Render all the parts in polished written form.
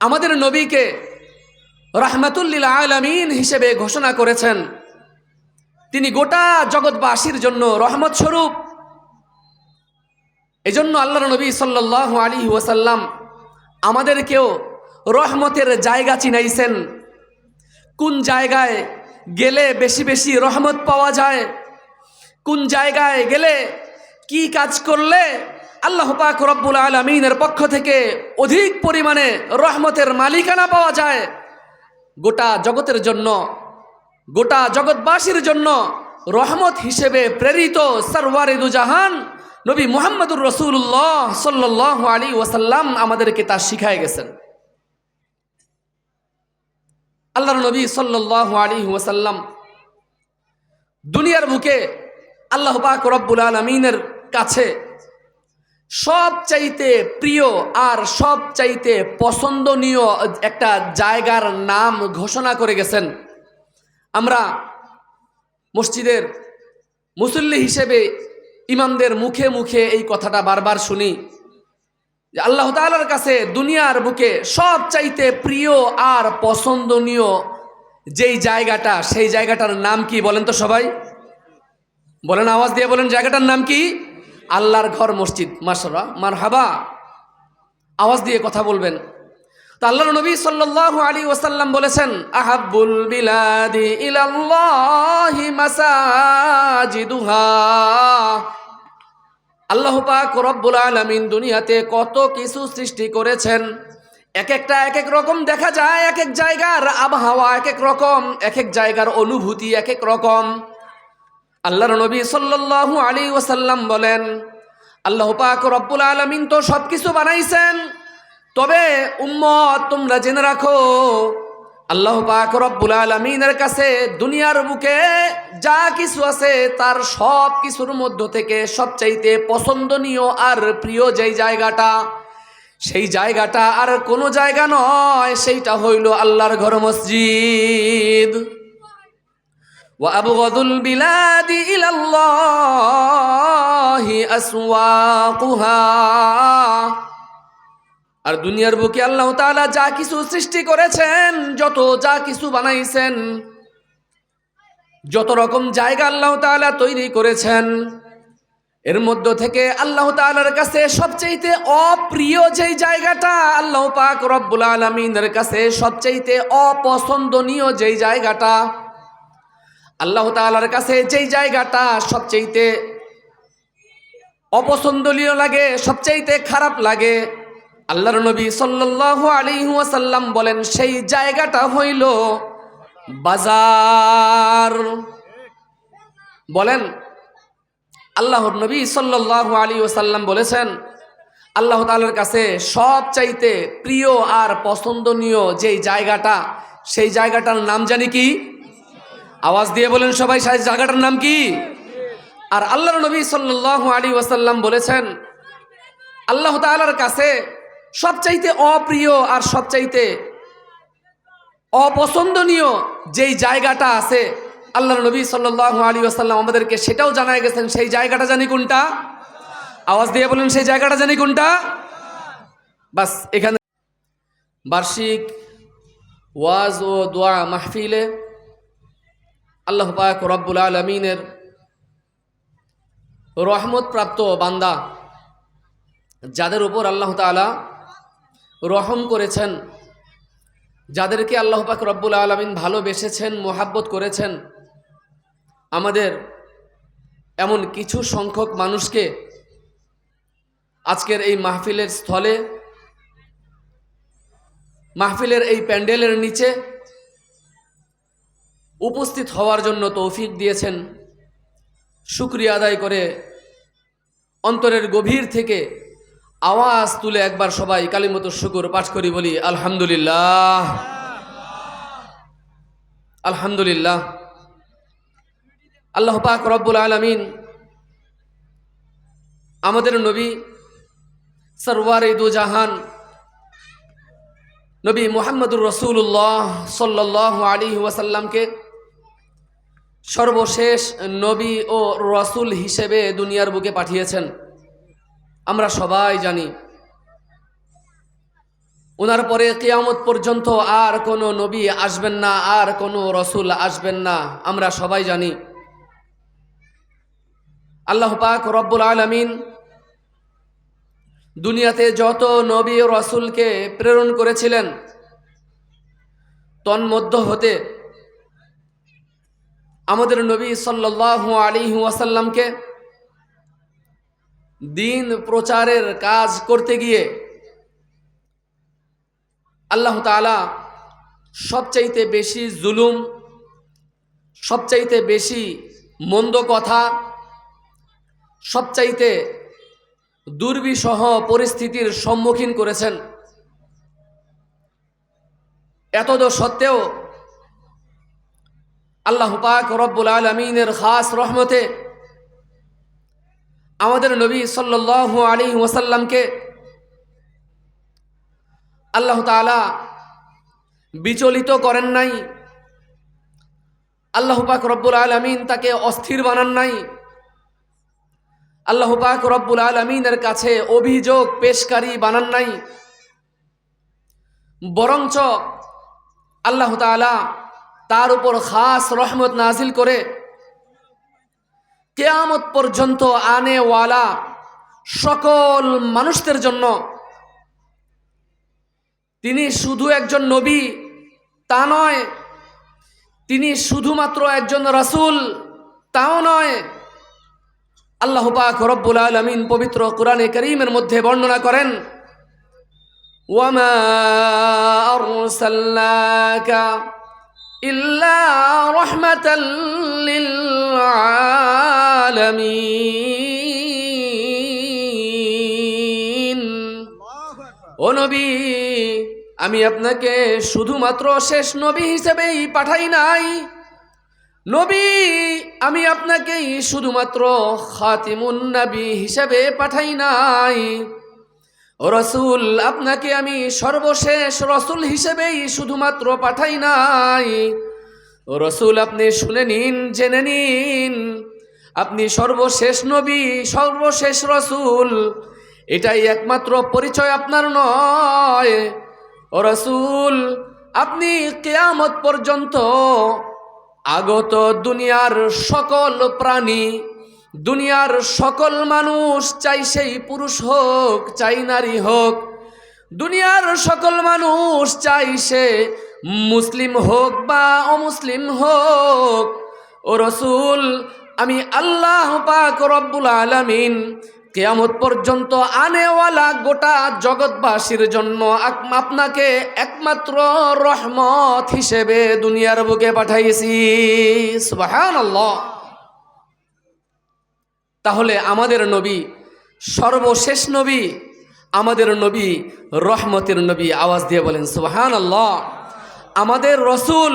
আমাদের নবীকে রাহমাতুল লিল আলামিন হিসেবে ঘোষণা করেছেন। তিনি গোটা জগৎবাসীর জন্য রহমত স্বরূপ। এজন্য আল্লাহর নবী সাল্লাল্লাহু আলাইহি ওয়াসাল্লাম আমাদেরকেও রহমতের জায়গা চিনাইছেন। কোন জায়গায় গেলে বেশি বেশি রহমত পাওয়া যায়, কোন জায়গায় গেলে কি কাজ করলে আল্লাহ পাক রব্বুল আলামিনের পক্ষ থেকে অধিক পরিমাণে রহমতের মালিকানা পাওয়া যায়, গোটা জগতের জন্য, গোটা জগৎবাসীর জন্য রহমত হিসেবে প্রেরিত সরওয়ারে দু জাহান নবী মুহাম্মদুর রাসূলুল্লাহ সাল্লাল্লাহু আলাইহি ওয়াসাল্লাম আমাদেরকে তা শিখায় গেছেন। আল্লাহর নবী সাল্লাল্লাহু আলাইহি ওয়াসাল্লাম দুনিয়ার বুকে আল্লাহ পাক রব্বুল আলামিনের কাছে সবচাইতে প্রিয় আর সবচাইতে পছন্দনীয় একটা জায়গার নাম ঘোষণা করে গেছেন। আমরা মসজিদের মুসল্লি হিসেবে ইমামদের মুখে মুখে এই কথাটা বারবার শুনি যে আল্লাহ তাআলার কাছে দুনিয়ার বুকে সবচাইতে প্রিয় আর পছন্দনীয় যেই জায়গাটা, সেই জায়গাটার নাম কি বলেন তো সবাই? বলেন, আওয়াজ দিয়ে বলেন, জায়গাটার নাম কি? আল্লাহর ঘর, মসজিদ। মাশাআল্লাহ, মারহাবা, আওয়াজ দিয়ে কথা বলবেন। তো আল্লাহর নবী সাল্লাল্লাহু আলাইহি ওয়াসাল্লাম বলেছেন, আহাব্বুল বিলাদি ইলাল্লাহি মাসাজিদুহা। আল্লাহ পাক রব্বুল আলামিন দুনিয়াতে কত কিছু সৃষ্টি করেছেন, এক একটা এক এক রকম দেখা যায়, এক এক জায়গার আবহাওয়া এক এক রকম, এক এক জায়গার অনুভূতি এক এক রকম। আল্লাহর নবী সাল্লাল্লাহু আলাইহি ওয়াসাল্লাম বলেন, আল্লাহ পাক রব্বুল আলামিন তো সব কিছু বানাইছেন, তবে উম্মত তোমরা জেনে রাখো আল্লাহ পাক রব্বুল আলামিনের কাছে দুনিয়ার বুকে যা কিছু আছে তার সব কিছুর মধ্য থেকে সবচাইতে পছন্দনীয় আর প্রিয় যেই জায়গাটা, সেই জায়গাটা আর কোনো জায়গা নয়, সেইটা হইল আল্লাহর ঘর, মসজিদ। ওয়া আবগাদুল বিলাদি ইলাল্লাহি আসওয়াকুহা। আর দুনিয়ার বুকে আল্লাহ তাআলা যা কিছু সৃষ্টি করেছেন, যত যা কিছু বানাইছেন, যত রকম জায়গা আল্লাহ তাআলা তৈরি করেছেন, এর মধ্য থেকে আল্লাহ তাআলার কাছে সবচাইতে অপ্রিয় যেই জায়গাটা, আল্লাহ পাক রব্বুল আলামিনের কাছে সবচাইতে অপছন্দনীয় যেই জায়গাটা, আল্লাহ তাআলার কাছে যেই জায়গাটা সবচাইতে অপছন্দনীয় লাগে, সবচাইতে খারাপ লাগে, আল্লাহর নবী সাল্লাল্লাহু আলাইহি ওয়াসাল্লাম বলেন সেই জায়গাটা হইল বাজার। বলেন, আল্লাহর নবী সাল্লাল্লাহু আলাইহি ওয়াসাল্লাম বলেছেন আল্লাহ তাআলার কাছে সবচাইতে প্রিয় আর পছন্দনীয় যেই জায়গাটা, সেই জায়গাটার নাম জানি কি? আওয়াজ দিয়ে বলেন সবাই, সেই জায়গাটার নাম কি? আর আল্লাহর নবী সাল্লাল্লাহু আলাইহি ওয়াসাল্লাম বলেছেন আল্লাহ তাআলার কাছে সবচাইতে অপ্রিয় আর সবচাইতে অপছন্দনীয় যেই জায়গাটা আছে, আল্লাহর নবী সাল্লাল্লাহু আলাইহি ওয়াসাল্লাম আমাদেরকে সেটাও জানায় গেছেন। সেই জায়গাটা জানি কোনটা? আওয়াজ দিয়ে বলেন, সেই জায়গাটা জানি কোনটা? বাস, এখানে বার্ষিক ওয়াজ ও দোয়া মাহফিলে আল্লাহ পাক রব্বুল আলামিনের রহমত প্রাপ্ত বান্দা, যাদের উপর আল্লাহ তাআলা রহম করেছেন, যাদেরকে আল্লাহ পাক রব্বুল আলামিন ভালোবেসেছেন, মোহাব্বত করেছেন, আমাদের এমন কিছু সংখ্যক মানুষকে আজকের এই মাহফিলের স্থলে, মাহফিলের এই প্যান্ডেলের নিচে উপস্থিত হওয়ার জন্য তৌফিক দিয়েছেন। শুকরিয়া আদায় করে অন্তরের গভীর থেকে আওয়াজ তুলে একবার সবাই কালিমাতুশ শুকর পাঠ করি, বলি আলহামদুলিল্লাহ, আলহামদুলিল্লাহ। আল্লাহ পাক রব্বুল আলামিন আমাদের নবী সরওয়ারে দু জাহান নবী মুহাম্মদুর রাসূলুল্লাহ সাল্লাল্লাহু আলাইহি ওয়াসাল্লামকে সর্বশেষ নবী ও রাসূল হিসেবে দুনিয়ার বুকে পাঠিয়েছেন। আমরা সবাই জানি ওনার পরে কিয়ামত পর্যন্ত আর কোনো নবী আসবেন না, আর কোনো রসুল আসবেন না, আমরা সবাই জানি। আল্লাহ পাক রব্বুল আলামিন দুনিয়াতে যত নবী ও রসুলকে প্রেরণ করেছিলেন, তন্মধ্য হতে আমাদের নবী সাল্লাল্লাহু আলাইহি ওয়াসাল্লামকে দ্বীন প্রচারের কাজ করতে গিয়ে আল্লাহ তাআলা সবচাইতে বেশি জুলুম, সবচাইতে বেশি মন্দ কথা, সবচাইতে দুর্বিষহ পরিস্থিতির সম্মুখীন করেছেন। এতদ সত্ত্বেও আল্লাহ পাক রব্বুল আলামিনের খাস রহমতে আমাদের নবী সাল্লাল্লাহু আলাইহি ওয়াসাল্লামকে আল্লাহ তাআলা বিচলিত করেন নাই। আল্লাহ পাক রব্বুল আলামিন তাকে অস্থির বানান নাই। আল্লাহ পাক রব্বুল আলামিনের কাছে অভিযোগ পেশকারী বানান নাই। বরঞ্চ আল্লাহ তাআলা তার উপর খাস রহমত নাজিল করে কিয়ামত পর্যন্ত আনেওয়ালা সকল মানুষদের জন্য তিনি শুধু একজন নবী তা নয়, তিনি শুধুমাত্র একজন রাসূল তাও নয়। আল্লাহ পাক রব্বুল আলামিন পবিত্র কোরআনে কারীমের মধ্যে বর্ণনা করেন, ওয়ামা আরসালনাকা ইল্লা রাহমাতাল লিল আলামিন। ও নবী, আমি আপনাকে শুধুমাত্র শেষ নবী হিসেবেই পাঠাই নাই। নবী, আমি আপনাকে শুধুমাত্র খাতিমুন নবী হিসেবে পাঠাই নাই। রসুল, আপনাকে আমি সর্বশেষ রসুল হিসেবেই শুধুমাত্র পাঠাই নাই। রসুল, আপনি শুনে নিন, জেনে নিন, আপনি সর্বশেষ নবী, সর্বশেষ রসুল, এটাই একমাত্র পরিচয় আপনার নয়। রসুল, আপনি কিয়ামত পর্যন্ত আগত দুনিয়ার সকল প্রাণী, দুনিয়ার সকল মানুষ, চাই সেই পুরুষ হোক চাই নারী হোক, দুনিয়ার সকল মানুষ চাই সে মুসলিম হোক বা অমুসলিম হোক, ও রসুল, আমি আল্লাহ পাক রব্বুল আলামিন কিয়ামত পর্যন্ত আনেওয়ালা গোটা জগৎবাসীর জন্য আপনাকে একমাত্র রহমত হিসেবে দুনিয়ার বুকে পাঠাইছি। সুবহানাল্লাহ। তাহলে আমাদের নবী সর্বশেষ নবী, আমাদের নবী রহমতের নবী। আওয়াজ দিয়ে বলেন সুবহানাল্লাহ। আমাদের রসুল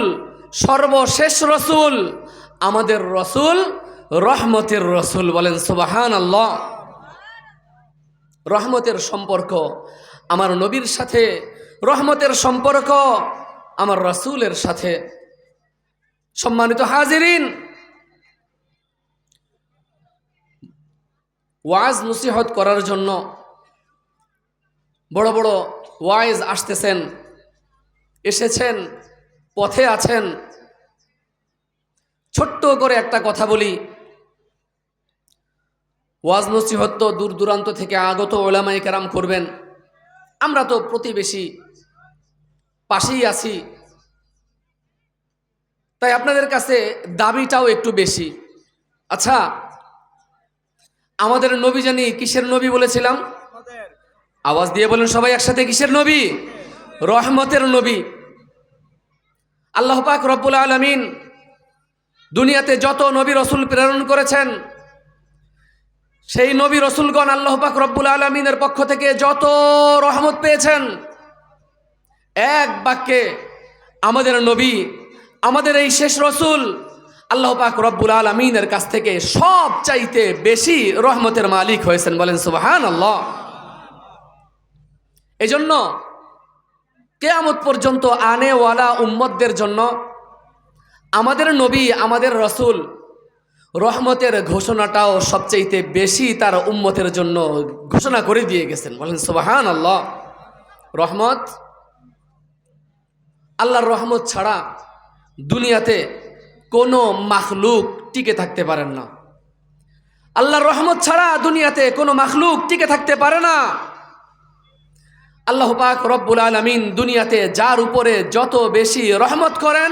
সর্বশেষ রসুল, আমাদের রসুল রহমতের রসুল। বলেন সুবহানাল্লাহ। রহমতের সম্পর্ক আমার নবীর সাথে, রহমতের সম্পর্ক আমার রসুলের সাথে। সম্মানিত হাজিরিন, ওয়াজ নসিহত করার জন্য বড় বড় ওয়াইজ আসতেছেন, এসেছেন, পথে আছেন। ছোট্ট করে একটা কথা বলি, ওয়াজ নসিহত তো দূর দূরান্ত থেকে আগত উলামায়ে কেরাম করবেন, আমরা তো প্রতিবেশী, পাশেই আছি, তাই আপনাদের কাছে দাবিটাও একটু বেশি। আচ্ছা, আমাদের নবী জানি কিসের নবী বলেছিলাম? আওয়াজ দিয়ে বলেন সবাই একসাথে, কিসের নবী? রহমতের নবী। আল্লাহ পাক রব্বুল আলামিন দুনিয়াতে যত নবী রসুল প্রেরণ করেছেন, সেই নবী রসুলগণ আল্লাহ পাক রব্বুল আলামিনের পক্ষ থেকে যত রহমত পেয়েছেন, এক বাক্যে আমাদের নবী, আমাদের এই শেষ রসুল আল্লাহ পাক রব্বুল আলামিনের কাছ থেকে সব চাইতে বেশি রহমতের মালিক হয়েছেন। বলেন সুবহানাল্লাহ। এজন্য কিয়ামত পর্যন্ত আনেওয়ালা উম্মতদের জন্য আমাদের নবী, আমাদের রসুল রহমতের ঘোষণাটাও সবচাইতে বেশি তার উম্মতের জন্য ঘোষণা করে দিয়ে গেছেন। বলেন সুবহানাল্লাহ। রহমত আল্লাহর রহমত ছাড়া দুনিয়াতে কোনো মাখলুক টিকে থাকতে পারেন না। আল্লাহর রহমত ছাড়া দুনিয়াতে কোনো মাখলুক টিকে থাকতে পারে না। আল্লাহ পাক রব্বুল আলামিন দুনিয়াতে যার উপরে যত বেশি রহমত করেন,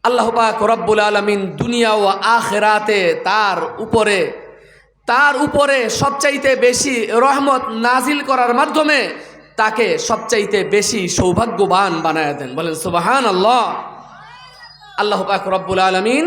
আল্লাহ পাক রব্বুল আলামিন দুনিয়া ও আখিরাতে তার উপরে সবচাইতে বেশি রহমত নাজিল করার মাধ্যমে তাকে সবচাইতে বেশি সৌভাগ্যবান বানায় দেন। বলেন সুবহানাল্লাহ। আল্লাহ পাক রব্বুল আলামিন